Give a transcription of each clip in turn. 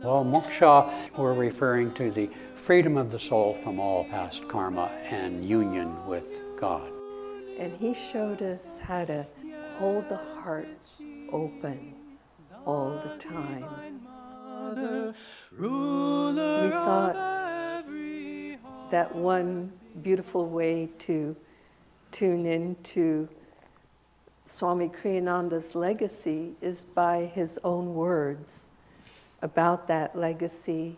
Well, Moksha, we're referring to the freedom of the soul from all past karma and union with God. And he showed us how to hold the heart open all the time. We thought that one beautiful way to tune into Swami Kriyananda's legacy is by his own words about that legacy.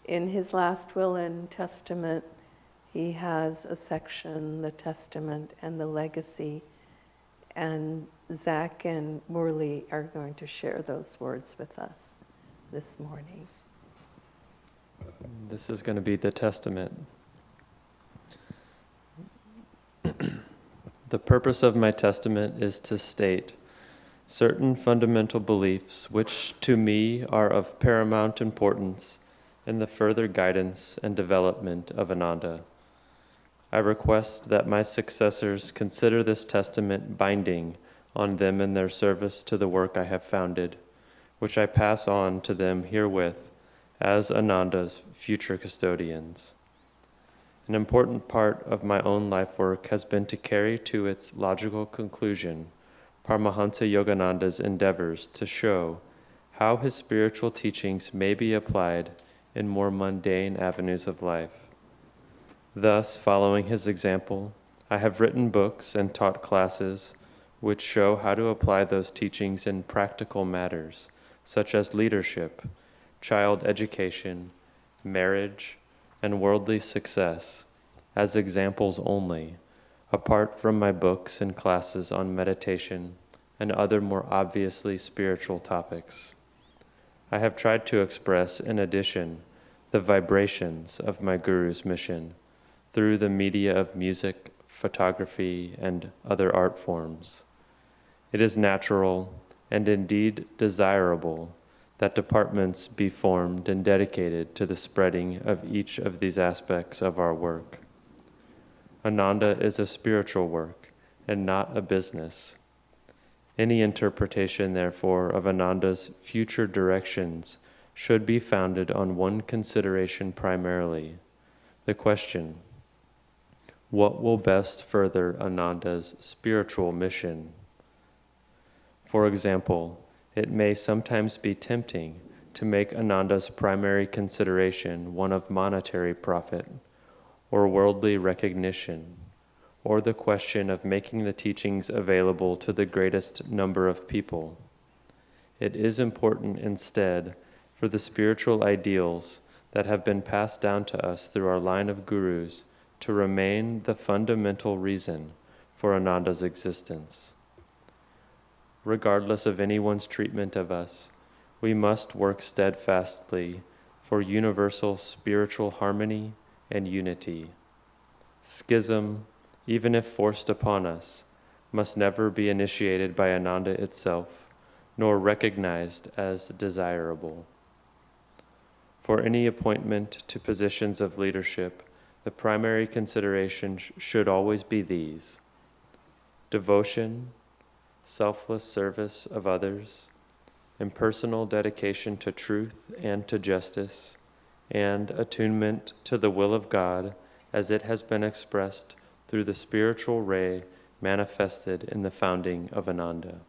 In his last will and testament, he has a section, the testament and the legacy, and Zach and Murli are going to share those words with us this morning. This is going to be the testament. The purpose of my testament is to state certain fundamental beliefs which to me are of paramount importance in the further guidance and development of Ananda. I request that my successors consider this testament binding on them in their service to the work I have founded, which I pass on to them herewith as Ananda's future custodians. An important part of my own life work has been to carry to its logical conclusion Paramahansa Yogananda's endeavors to show how his spiritual teachings may be applied in more mundane avenues of life. Thus, following his example, I have written books and taught classes which show how to apply those teachings in practical matters, such as leadership, child education, marriage, and worldly success, as examples only, apart from my books and classes on meditation and other more obviously spiritual topics. I have tried to express, in addition, the vibrations of my Guru's mission through the media of music, photography, and other art forms. It is natural and indeed desirable that departments be formed and dedicated to the spreading of each of these aspects of our work. Ananda is a spiritual work and not a business. Any interpretation, therefore, of Ananda's future directions should be founded on one consideration primarily, the question, what will best further Ananda's spiritual mission? For example, it may sometimes be tempting to make Ananda's primary consideration one of monetary profit, or worldly recognition, or the question of making the teachings available to the greatest number of people. It is important instead for the spiritual ideals that have been passed down to us through our line of gurus to remain the fundamental reason for Ananda's existence. Regardless of anyone's treatment of us, we must work steadfastly for universal spiritual harmony and unity. Schism, even if forced upon us, must never be initiated by Ananda itself, nor recognized as desirable. For any appointment to positions of leadership, the primary consideration should always be these: devotion, selfless service of others, impersonal dedication to truth and to justice, and attunement to the will of God as it has been expressed through the spiritual ray manifested in the founding of Ananda.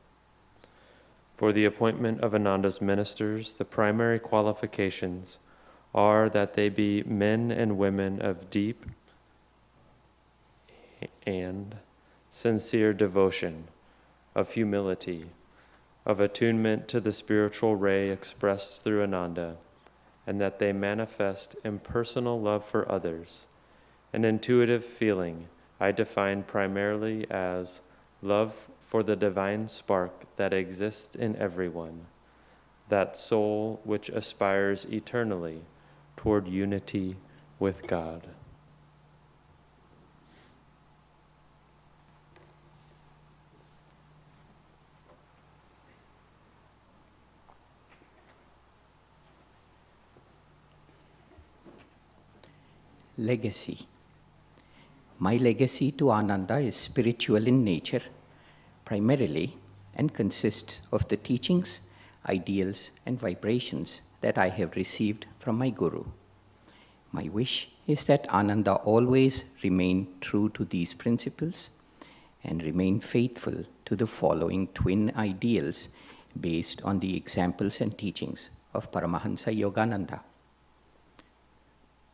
For the appointment of Ananda's ministers, the primary qualifications are that they be men and women of deep and sincere devotion, of humility, of attunement to the spiritual ray expressed through Ananda, and that they manifest impersonal love for others, an intuitive feeling I define primarily as love for the divine spark that exists in everyone, that soul which aspires eternally toward unity with God. Legacy. My legacy to Ananda is spiritual in nature, primarily, and consists of the teachings ideals, and vibrations that I have received from my Guru. My wish is that Ananda always remain true to these principles and remain faithful to the following twin ideals based on the examples and teachings of Paramahansa Yogananda.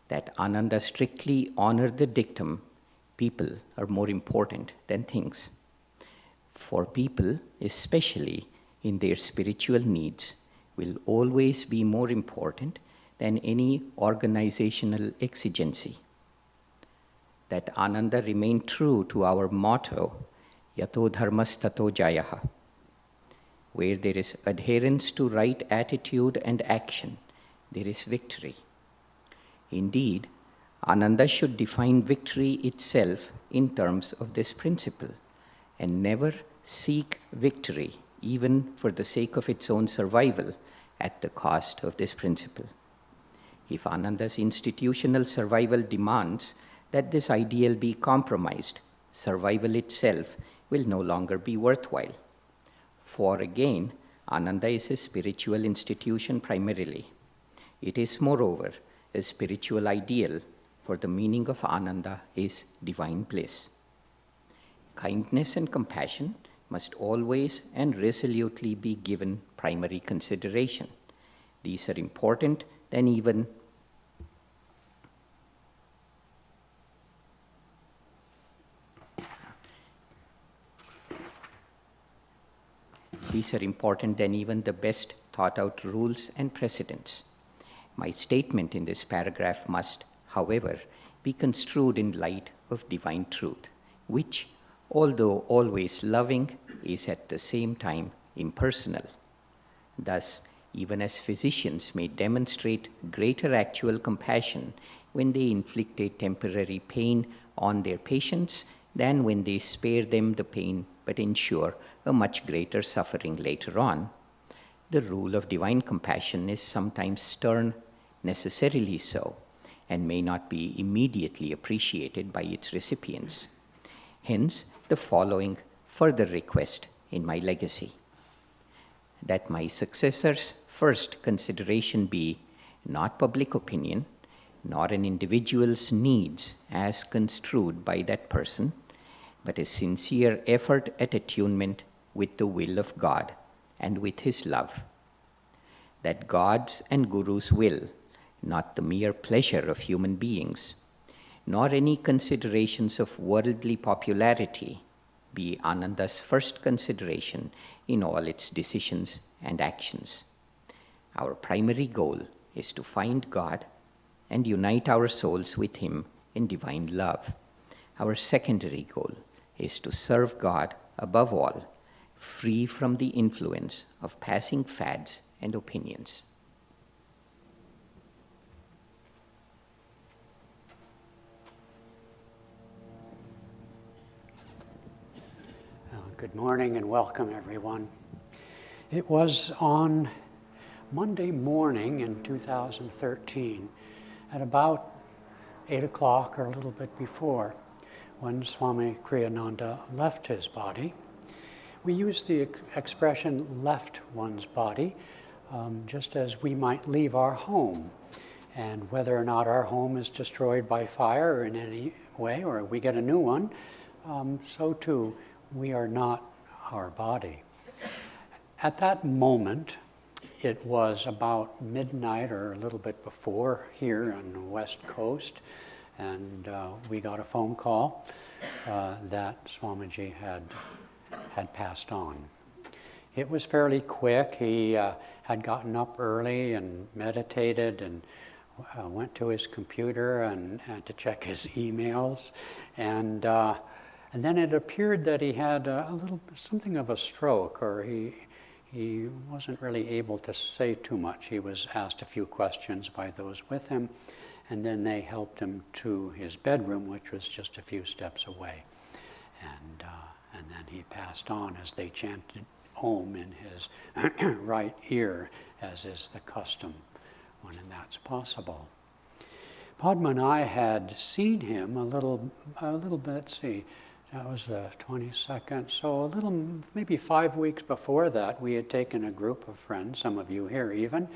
That Ananda strictly honor the dictum, people are more important than things. For people, especially in their spiritual needs, will always be more important than any organizational exigency. That Ananda remain true to our motto, Yato Dharmas Tato Jayaha. Where there is adherence to right attitude and action, there is victory. Indeed, Ananda should define victory itself in terms of this principle and never seek victory, even for the sake of its own survival, at the cost of this principle. If Ananda's institutional survival demands that this ideal be compromised, survival itself will no longer be worthwhile. For again, Ananda is a spiritual institution primarily. It is, moreover, a spiritual ideal, for the meaning of Ananda is divine bliss. Kindness and compassion must always and resolutely be given primary consideration. These are important than even the best thought out rules and precedents. My statement in this paragraph must, however, be construed in light of divine truth, which, although always loving, is at the same time impersonal. Thus, even as physicians may demonstrate greater actual compassion when they inflict a temporary pain on their patients than when they spare them the pain but ensure a much greater suffering later on, the rule of divine compassion is sometimes stern, necessarily so, and may not be immediately appreciated by its recipients. Hence, the following further request in my legacy: that my successor's first consideration be not public opinion, nor an individual's needs as construed by that person, but a sincere effort at attunement with the will of God and with His love. That God's and Guru's will, not the mere pleasure of human beings, nor any considerations of worldly popularity, be Ananda's first consideration in all its decisions and actions. Our primary goal is to find God and unite our souls with Him in divine love. Our secondary goal is to serve God above all, free from the influence of passing fads and opinions. Good morning and welcome, everyone. It was on Monday morning in 2013, at about 8 o'clock or a little bit before, when Swami Kriyananda left his body. We use the expression left one's body just as we might leave our home. And whether or not our home is destroyed by fire in any way, or we get a new one, so too we are not our body. At that moment, it was about midnight or a little bit before here on the West Coast, and we got a phone call that Swamiji had passed on. It was fairly quick. He had gotten up early and meditated and went to his computer and had to check his emails, and then it appeared that he had something of a stroke, or he wasn't really able to say too much. He was asked a few questions by those with him, and then they helped him to his bedroom, which was just a few steps away. And then he passed on as they chanted Om in his right ear, as is the custom when that's possible. Padma and I had seen him a little bit, That was the 22nd. So a little, maybe 5 weeks before that, we had taken a group of friends, some of you here even,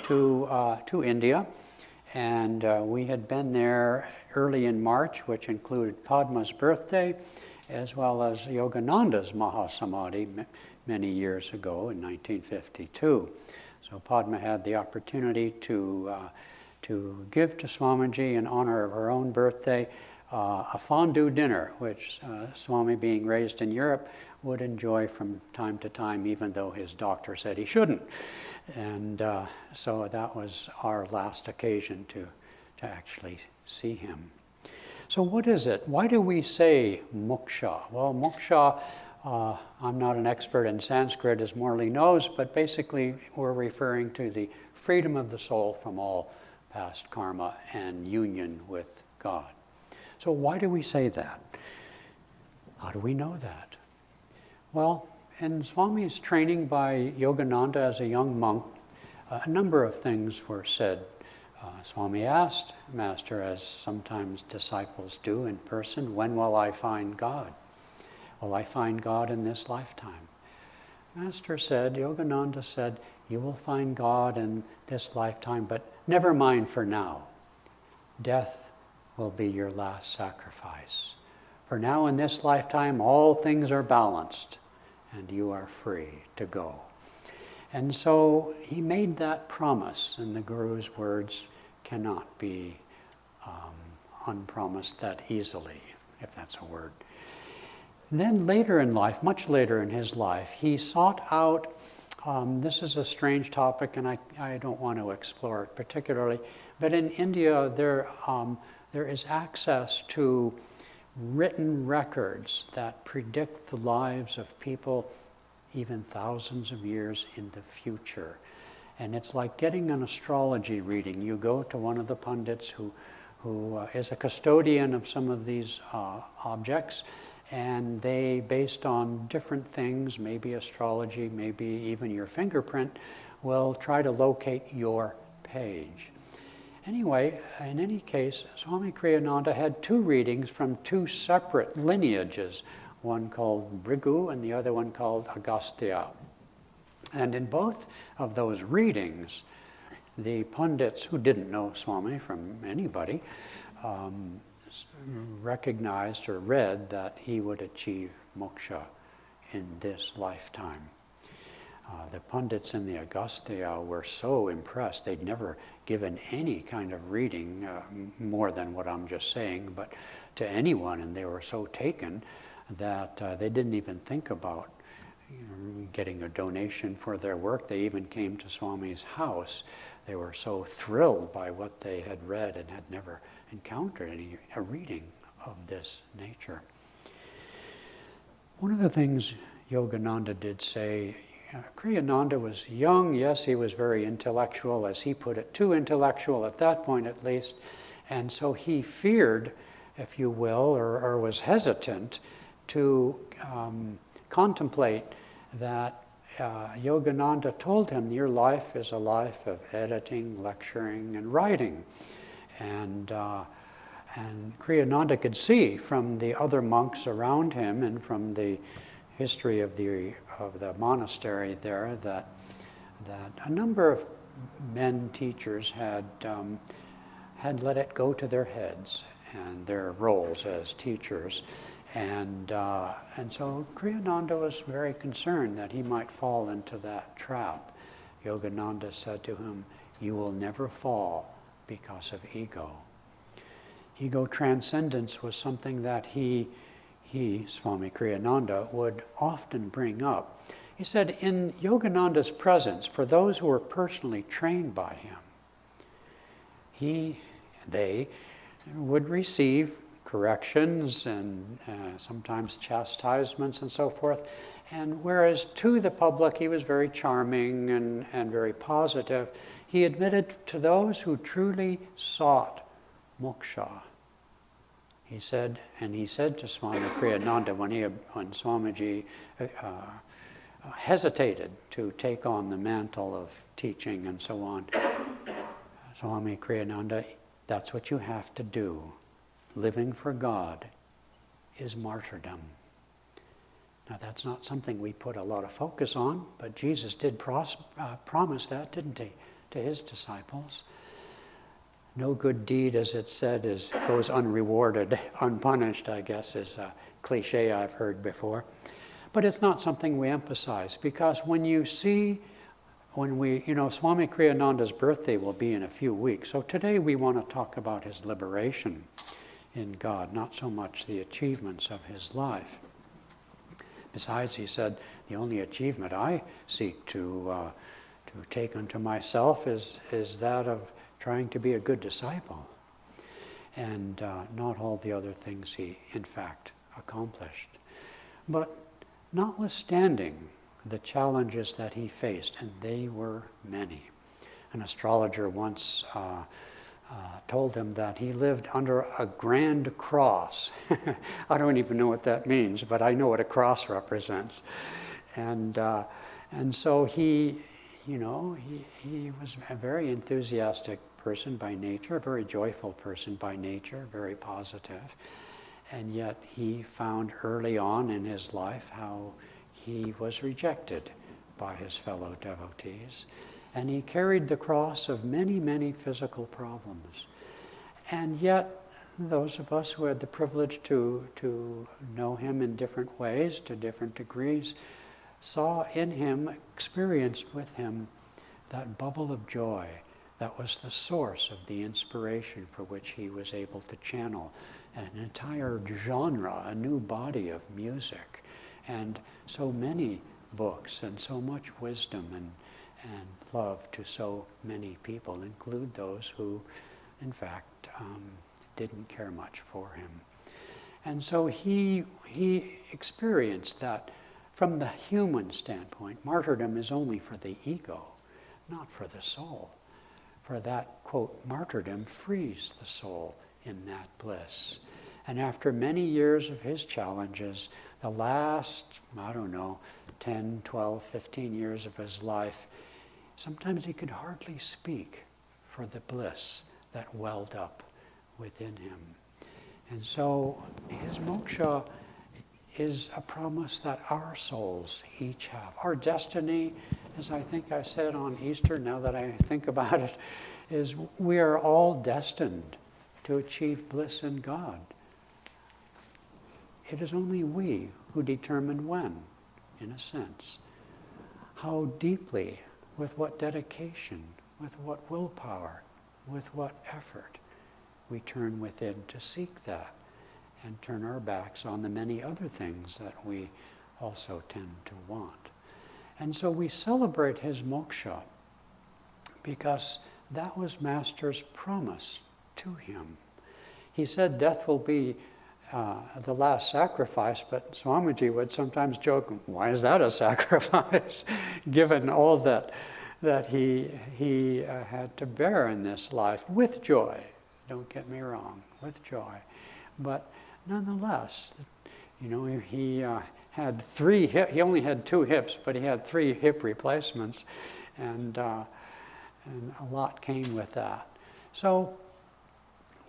to India. And we had been there early in March, which included Padma's birthday, as well as Yogananda's Mahasamadhi many years ago in 1952. So Padma had the opportunity to give to Swamiji in honor of her own birthday a fondue dinner, which Swami, being raised in Europe, would enjoy from time to time, even though his doctor said he shouldn't. And so that was our last occasion to actually see him. So what is it? Why do we say moksha? Well, moksha, I'm not an expert in Sanskrit, as Morley knows, but basically we're referring to the freedom of the soul from all past karma and union with God. So why do we say that? How do we know that? Well, in Swami's training by Yogananda as a young monk, a number of things were said. Swami asked Master, as sometimes disciples do in person, when will I find God? Will I find God in this lifetime? Master said, Yogananda said, you will find God in this lifetime, but never mind for now. Death will be your last sacrifice. For now in this lifetime, all things are balanced and you are free to go. And so he made that promise, and the Guru's words cannot be unpromised that easily, if that's a word. And then later in life, much later in his life, he sought out, this is a strange topic and I don't want to explore it particularly, but in India there is access to written records that predict the lives of people even thousands of years in the future. And it's like getting an astrology reading. You go to one of the pundits who is a custodian of some of these objects, and they, based on different things, maybe astrology, maybe even your fingerprint, will try to locate your page. Anyway, in any case, Swami Kriyananda had two readings from two separate lineages, one called Brigu and the other one called Agastya. And in both of those readings, the pundits, who didn't know Swami from anybody, recognized or read that he would achieve moksha in this lifetime. The pundits in the Agastya were so impressed. They'd never given any kind of reading, more than what I'm just saying, but to anyone, and they were so taken that they didn't even think about getting a donation for their work. They even came to Swami's house. They were so thrilled by what they had read and had never encountered a reading of this nature. One of the things Yogananda did say, Kriyananda was young. Yes, he was very intellectual, as he put it, too intellectual at that point at least, and so he feared, if you will, or was hesitant to contemplate that Yogananda told him, your life is a life of editing, lecturing, and writing. And Kriyananda could see from the other monks around him and from the history of the monastery there that a number of men teachers had let it go to their heads and their roles as teachers. And so Kriyananda was very concerned that he might fall into that trap. Yogananda said to him, you will never fall because of ego. Ego transcendence was something that he, Swami Kriyananda, would often bring up. He said in Yogananda's presence, for those who were personally trained by him, they would receive corrections and sometimes chastisements and so forth. And whereas to the public he was very charming and very positive, he admitted to those who truly sought moksha. He said to Swami Kriyananda when Swamiji hesitated to take on the mantle of teaching and so on, Swami Kriyananda, that's what you have to do. Living for God is martyrdom. Now that's not something we put a lot of focus on, but Jesus did promise that, didn't he, to his disciples? No good deed, as it said, goes unrewarded, unpunished, I guess, is a cliche I've heard before. But it's not something we emphasize, because when Swami Kriyananda's birthday will be in a few weeks. So today we want to talk about his liberation in God, not so much the achievements of his life. Besides, he said, the only achievement I seek to take unto myself is that of trying to be a good disciple, and not all the other things he, in fact, accomplished. But notwithstanding the challenges that he faced, and they were many. An astrologer once told him that he lived under a grand cross. I don't even know what that means, but I know what a cross represents. And so he was a very enthusiastic person by nature, a very joyful person by nature, very positive. And yet he found early on in his life how he was rejected by his fellow devotees. And he carried the cross of many, many physical problems. And yet, those of us who had the privilege to know him in different ways, to different degrees, saw in him, experienced with him, that bubble of joy that was the source of the inspiration for which he was able to channel an entire genre, a new body of music, and so many books, and so much wisdom and love to so many people, include those who, in fact, didn't care much for him. And so he experienced that from the human standpoint, martyrdom is only for the ego, not for the soul. For that, quote, martyrdom frees the soul in that bliss. And after many years of his challenges, the last, 10, 12, 15 years of his life, sometimes he could hardly speak for the bliss that welled up within him. And so his moksha is a promise that our souls each have. Our destiny, as I think I said on Easter, now that I think about it, is we are all destined to achieve bliss in God. It is only we who determine when, in a sense. How deeply, with what dedication, with what willpower, with what effort we turn within to seek that and turn our backs on the many other things that we also tend to want. And so we celebrate his moksha because that was Master's promise to him. He said death will be the last sacrifice, but Swamiji would sometimes joke, why is that a sacrifice? Given all that he had to bear in this life, with joy, don't get me wrong, with joy. But nonetheless, he had he only had 2 hips, but he had 3 hip replacements, and a lot came with that. So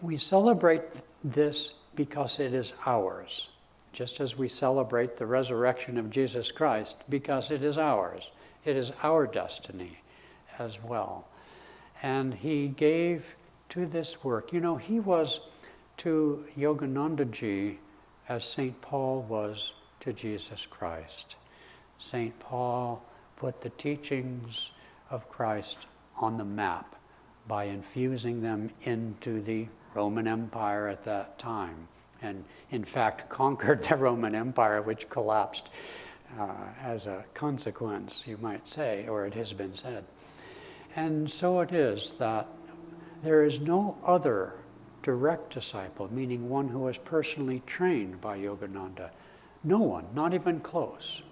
we celebrate this because it is ours, just as we celebrate the resurrection of Jesus Christ because it is ours. It is our destiny as well. And he gave to this work. He was to Yoganandaji as St. Paul was to Jesus Christ. St. Paul put the teachings of Christ on the map by infusing them into the Roman Empire at that time, and in fact conquered the Roman Empire, which collapsed as a consequence, you might say, or it has been said. And so it is that there is no other direct disciple, meaning one who was personally trained by Yogananda, no one, not even close,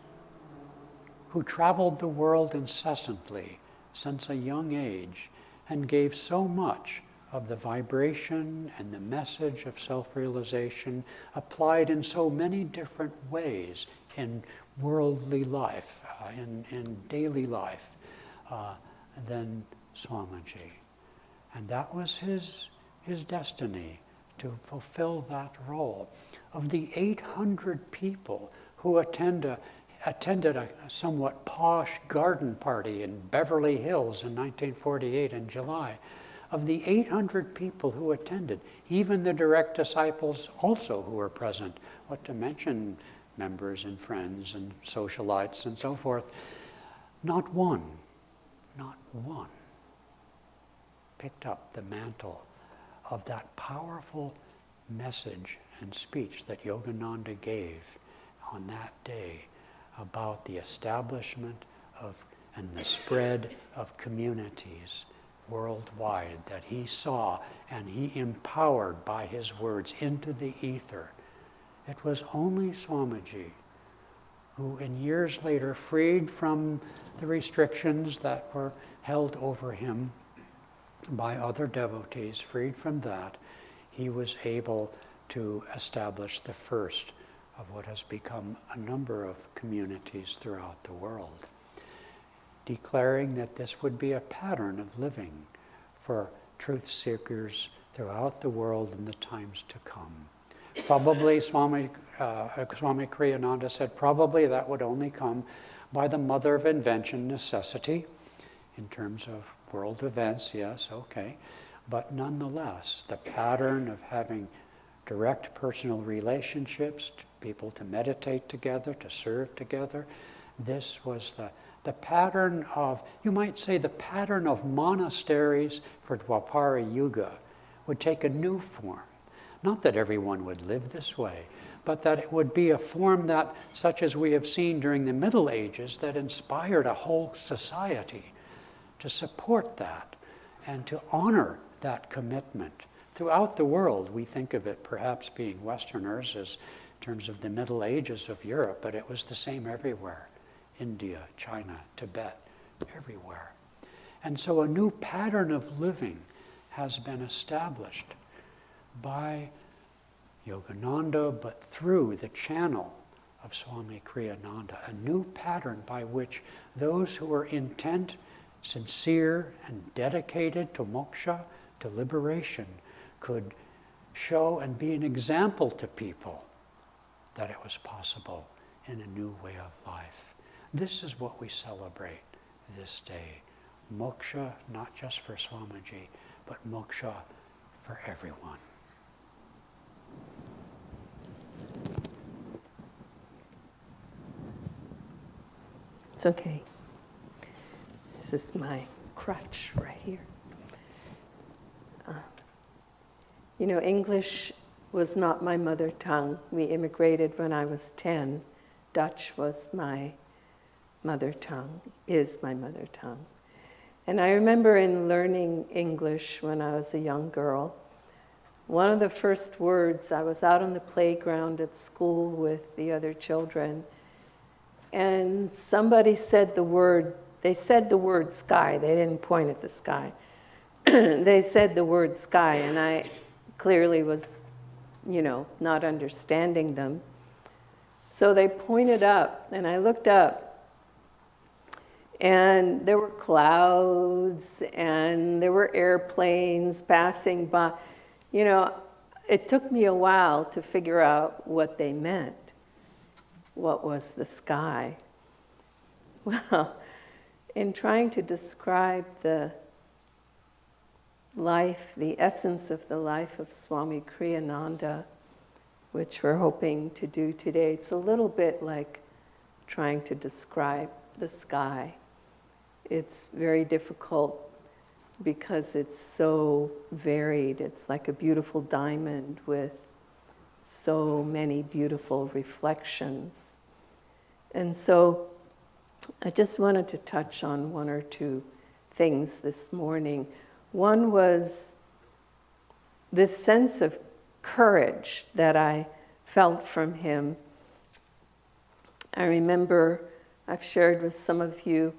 who traveled the world incessantly since a young age and gave so much of the vibration and the message of self-realization applied in so many different ways in worldly life, in daily life, than Swamiji. And that was his destiny, to fulfill that role. Of the 800 people who attended a somewhat posh garden party in Beverly Hills in 1948 in July, of the 800 people who attended, even the direct disciples also who were present, what to mention members and friends and socialites and so forth, not one picked up the mantle of that powerful message and speech that Yogananda gave on that day about the establishment of and the spread of communities worldwide that he saw and he empowered by his words into the ether. It was only Swamiji who, in years later, freed from the restrictions that were held over him by other devotees, freed from that, he was able to establish the first of what has become a number of communities throughout the world, declaring that this would be a pattern of living for truth seekers throughout the world in the times to come. Probably Swami Kriyananda said probably that would only come by the mother of invention, necessity, in terms of world events, yes, okay. But nonetheless, the pattern of having direct personal relationships, people to meditate together, to serve together, this was the pattern of, you might say the pattern of monasteries for Dwapara Yuga would take a new form. Not that everyone would live this way, but that it would be a form that, such as we have seen during the Middle Ages, that inspired a whole society to support that and to honor that commitment. Throughout the world, we think of it perhaps being Westerners as in terms of the Middle Ages of Europe, but it was the same everywhere. India, China, Tibet, everywhere. And so a new pattern of living has been established by Yogananda, but through the channel of Swami Kriyananda, a new pattern by which those who are intent, sincere, and dedicated to moksha, to liberation, could show and be an example to people that it was possible in a new way of life. This is what we celebrate this day. Moksha, not just for Swamiji, but moksha for everyone. It's okay. This is my crutch right here. English was not my mother tongue. We immigrated when I was 10. Dutch was my mother tongue, is my mother tongue. And I remember in learning English when I was a young girl, one of the first words, I was out on the playground at school with the other children, and somebody said they said the word sky. They didn't point at the sky. They said the word sky, and I clearly was, not understanding them. So they pointed up, and I looked up, and there were clouds, and there were airplanes passing by. It took me a while to figure out what they meant. What was the sky? Well, in trying to describe the life, the essence of the life of Swami Kriyananda, which we're hoping to do today, it's a little bit like trying to describe the sky. It's very difficult because it's so varied. It's like a beautiful diamond with so many beautiful reflections. And so I just wanted to touch on one or two things this morning. One was this sense of courage that I felt from him. I remember, I've shared with some of you,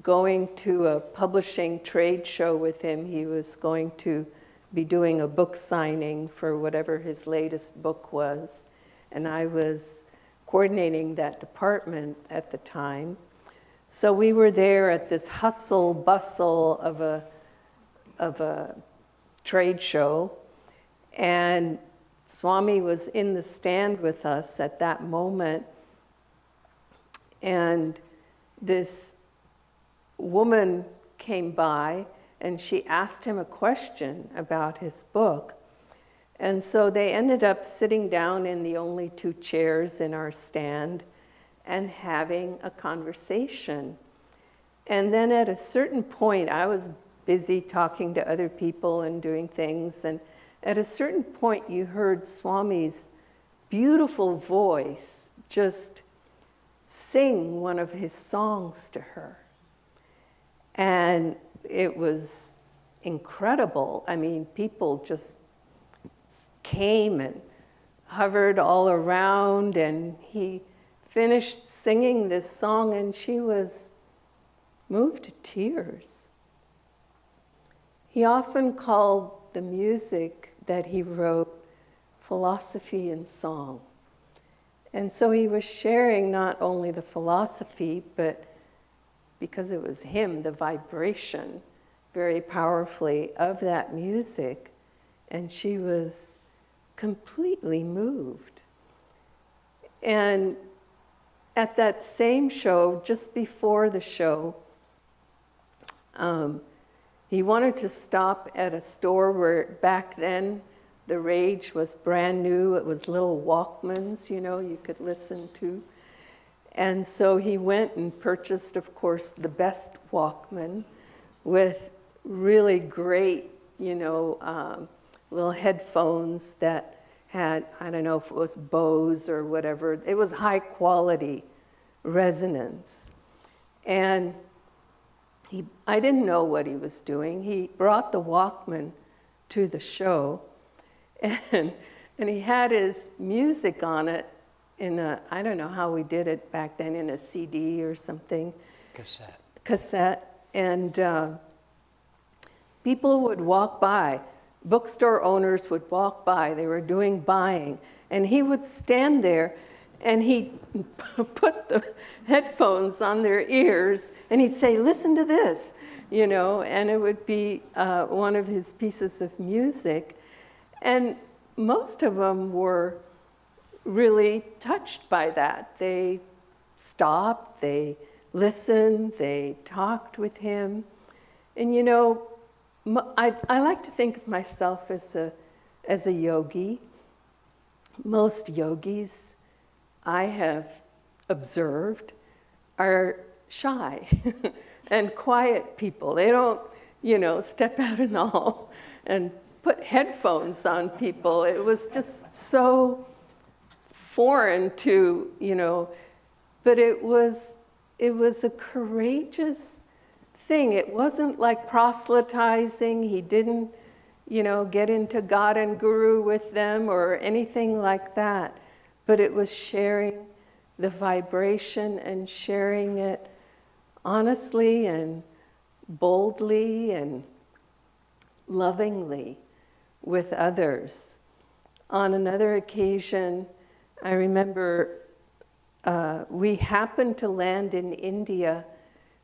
going to a publishing trade show with him. He was going to be doing a book signing for whatever his latest book was, and I was coordinating that department at the time. So we were there at this hustle bustle of a trade show, And Swami was in the stand with us at that moment, and this woman came by and she asked him a question about his book. And so they ended up sitting down in the only two chairs in our stand and having a conversation. And then at a certain point, I was busy talking to other people and doing things, and at a certain point you heard Swami's beautiful voice just sing one of his songs to her. And it was incredible. I mean, people just came and hovered all around, and he finished singing this song, and she was moved to tears. He often called the music that he wrote philosophy in song. And so he was sharing not only the philosophy, but because it was him, the vibration very powerfully of that music, and she was completely moved. And at that same show, just before the show, he wanted to stop at a store where back then the rage was brand new. It was little Walkmans, you could listen to. And so he went and purchased, of course, the best Walkman with really great, little headphones that had, I don't know if it was Bose or whatever. It was high quality resonance. And I didn't know what he was doing. He brought the Walkman to the show, and he had his music on it in I don't know how we did it back then, in a CD or something. Cassette. And people would walk by. Bookstore owners would walk by. They were doing buying. And he would stand there, and he'd put the headphones on their ears, and he'd say, "Listen to this," and it would be one of his pieces of music. And most of them were really touched by that. They stopped, they listened, they talked with him. And I like to think of myself as a yogi. Most yogis I have observed are shy and quiet people. They don't, step out and all and put headphones on people. It was just so foreign to, but it was a courageous thing. It wasn't like proselytizing. He didn't, get into God and Guru with them or anything like that. But it was sharing the vibration and sharing it honestly and boldly and lovingly with others. On another occasion, I remember we happened to land in India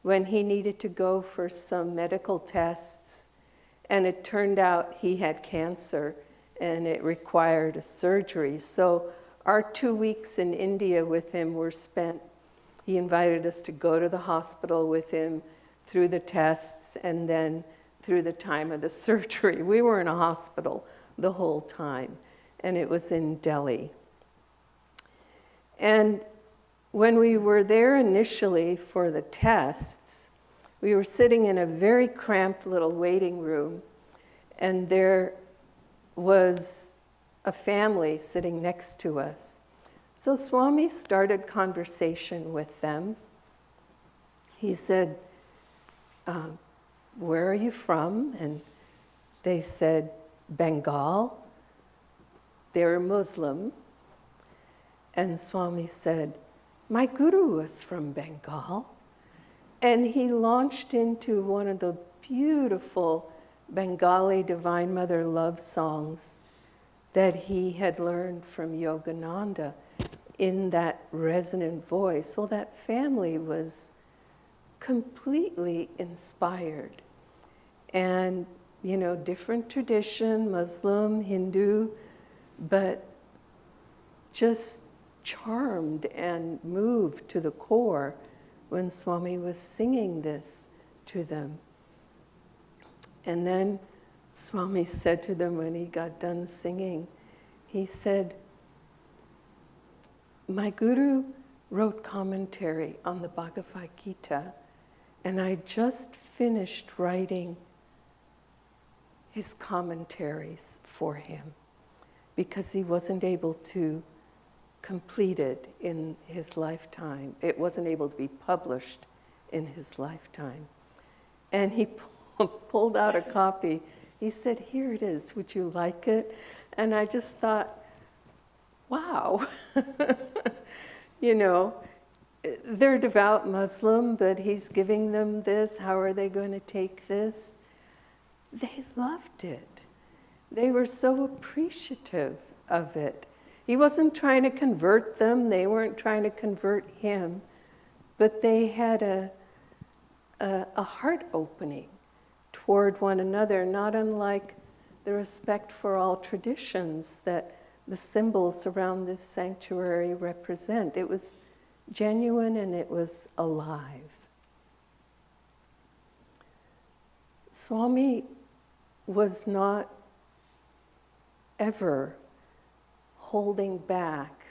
when he needed to go for some medical tests, and it turned out he had cancer and it required a surgery. So our 2 weeks in India with him were spent. He invited us to go to the hospital with him through the tests and then through the time of the surgery. We were in a hospital the whole time, and it was in Delhi. And when we were there initially for the tests, we were sitting in a very cramped little waiting room, and there was a family sitting next to us. So Swami started conversation with them. He said, "Where are you from?" And they said, "Bengal." They were Muslim. And Swami said, "My guru was from Bengal." And he launched into one of the beautiful Bengali Divine Mother love songs that he had learned from Yogananda in that resonant voice. Well, that family was completely inspired. And different tradition, Muslim, Hindu, but just charmed and moved to the core when Swami was singing this to them. And then Swami said to them when he got done singing, he said, my guru wrote commentary on the Bhagavad Gita, and I just finished writing his commentaries for him because he wasn't able to complete it in his lifetime. It wasn't able to be published in his lifetime. And he pulled out a copy. He said, here it is, would you like it? And I just thought, wow. They're devout Muslim, but he's giving them this. How are they going to take this? They loved it. They were so appreciative of it. He wasn't trying to convert them. They weren't trying to convert him. But they had a heart opening toward one another, not unlike the respect for all traditions that the symbols around this sanctuary represent. It was genuine and it was alive. Swami was not ever holding back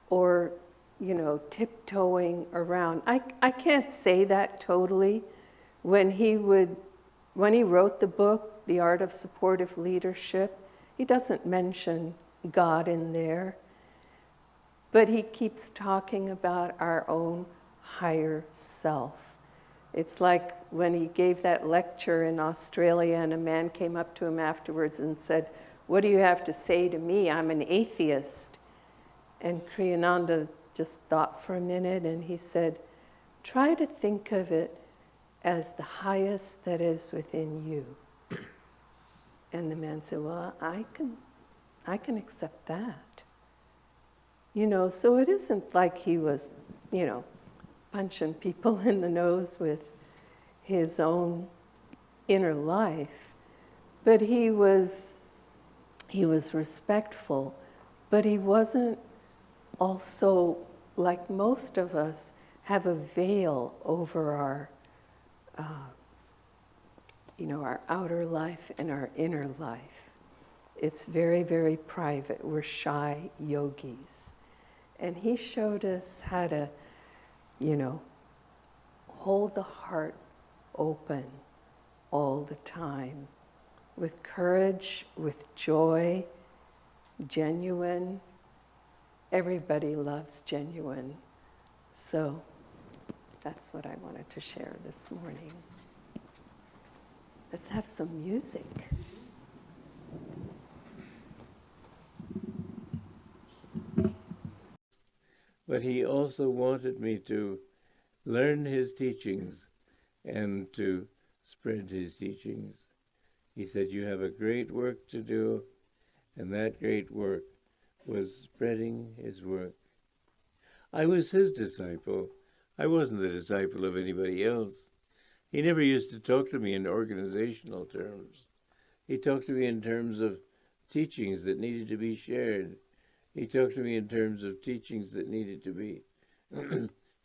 or, tiptoeing around. I can't say that totally. When he wrote the book, The Art of Supportive Leadership, he doesn't mention God in there, but he keeps talking about our own higher self. It's like when he gave that lecture in Australia and a man came up to him afterwards and said, what do you have to say to me? I'm an atheist. And Kriyananda just thought for a minute and he said, try to think of it as the highest that is within you. And the man said, well, I can accept that. So it isn't like he was, punching people in the nose with his own inner life. But he was respectful, but he wasn't also, like most of us, have a veil over our outer life and our inner life. It's very, very private. We're shy yogis. And he showed us how to, hold the heart open all the time, with courage, with joy, genuine. Everybody loves genuine. So that's what I wanted to share this morning. Let's have some music. But he also wanted me to learn his teachings and to spread his teachings. He said, you have a great work to do, and that great work was spreading his work. I was his disciple. I wasn't the disciple of anybody else. He never used to talk to me in organizational terms. He talked to me in terms of teachings that needed to be shared. He talked to me in terms of teachings that needed to be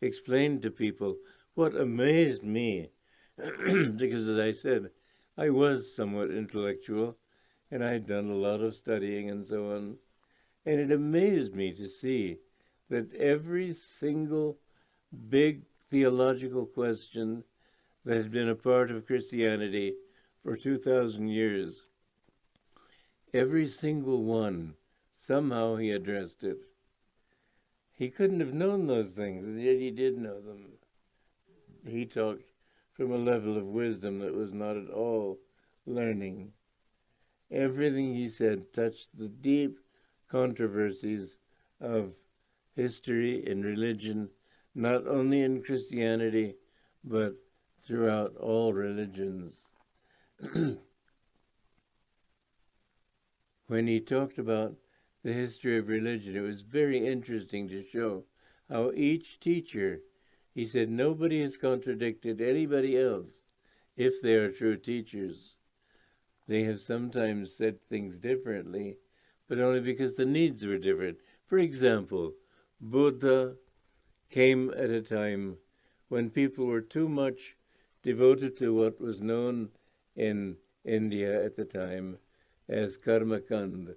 explained to people. What amazed me, because as I said, I was somewhat intellectual, and I had done a lot of studying and so on, and it amazed me to see that every single big theological question that had been a part of Christianity for 2,000 years, every single one, somehow he addressed it. He couldn't have known those things, and yet he did know them. He talked from a level of wisdom that was not at all learning. Everything he said touched the deep controversies of history and religion, not only in Christianity, but throughout all religions. When he talked about the history of religion, it was very interesting to show how each teacher, he said, nobody has contradicted anybody else if they are true teachers. they have sometimes said things differently, but only because the needs were different. For example, Buddha came at a time when people were too much devoted to what was known in India at the time as karmakand,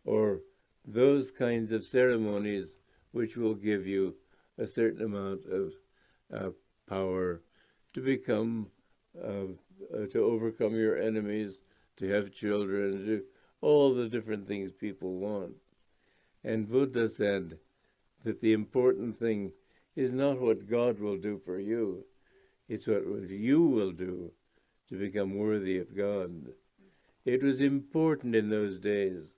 or those kinds of ceremonies which will give you a certain amount of power to become, to overcome your enemies, to have children, to all the different things people want. And Buddha said that the important thing is not what God will do for you, it's what you will do to become worthy of God. It was important in those days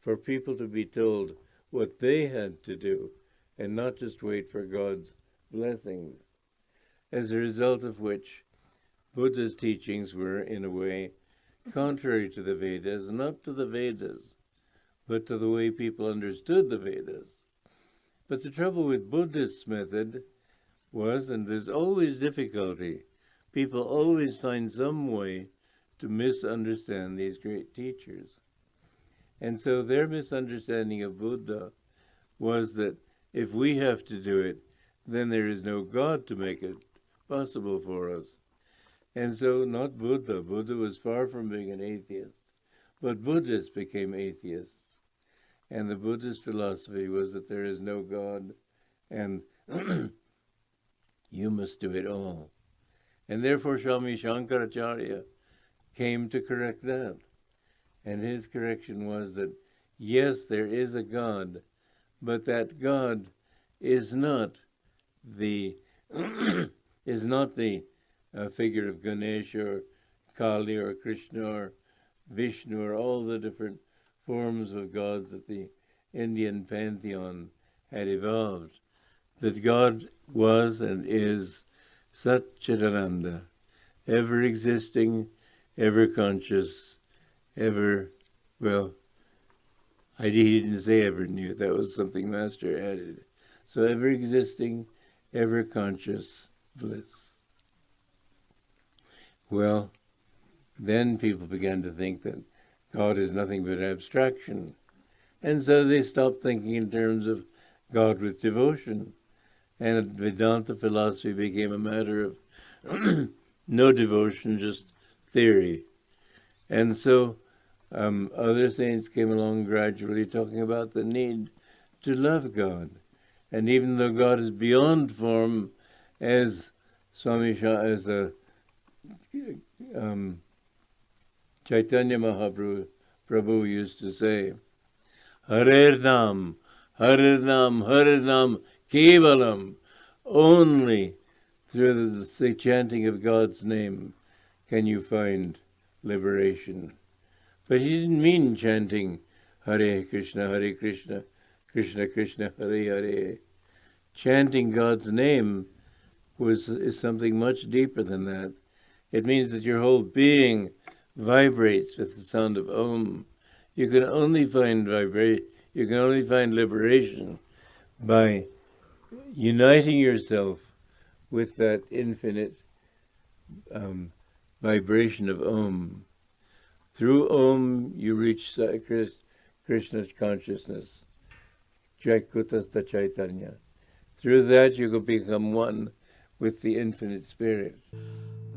for people to be told what they had to do and not just wait for God's blessings. As a result of which, Buddha's teachings were, in a way, contrary to the Vedas, not to the Vedas, but to the way people understood the Vedas. But the trouble with Buddhist method was, and there's always difficulty, people always find some way to misunderstand these great teachers. And so their misunderstanding of Buddha was that if we have to do it, then there is no God to make it possible for us. And so not Buddha. Buddha was far from being an atheist, but Buddhists became atheists. And the Buddhist philosophy was that there is no God, and you must do it all. And therefore Swami Shankaracharya came to correct that. And his correction was that, yes, there is a God, but that God is not the figure of Ganesha or Kali or Krishna or Vishnu or all the different forms of gods that the Indian pantheon had evolved. That God was and is Satchidananda, ever existing, ever conscious, ever, well, he didn't say ever new, that was something Master added. So ever existing, ever conscious bliss. Well, then people began to think that God is nothing but abstraction. And so they stopped thinking in terms of God with devotion. And Vedanta philosophy became a matter of no devotion, just theory. And so other saints came along gradually talking about the need to love God. And even though God is beyond form, as Chaitanya Mahaprabhu used to say, Harer Nam, Harer Nam, Harer Nam, Kevalam. Only through the chanting of God's name can you find liberation. But he didn't mean chanting Hare Krishna, Krishna Krishna, Hare Hare. Chanting God's name is something much deeper than that. It means that your whole being vibrates with the sound of Om. You can only find liberation by uniting yourself with that infinite vibration of Om. Through Om, you reach Krishna's consciousness, Jaikutasta Chaitanya. Through that, you will become one with the infinite spirit.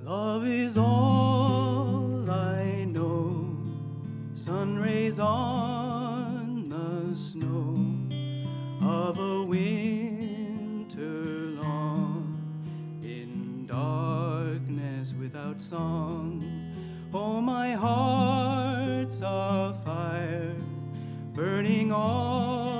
Love is all I know, sun rays on the snow of a winter long, in darkness without song. Oh, my heart's a fire, burning all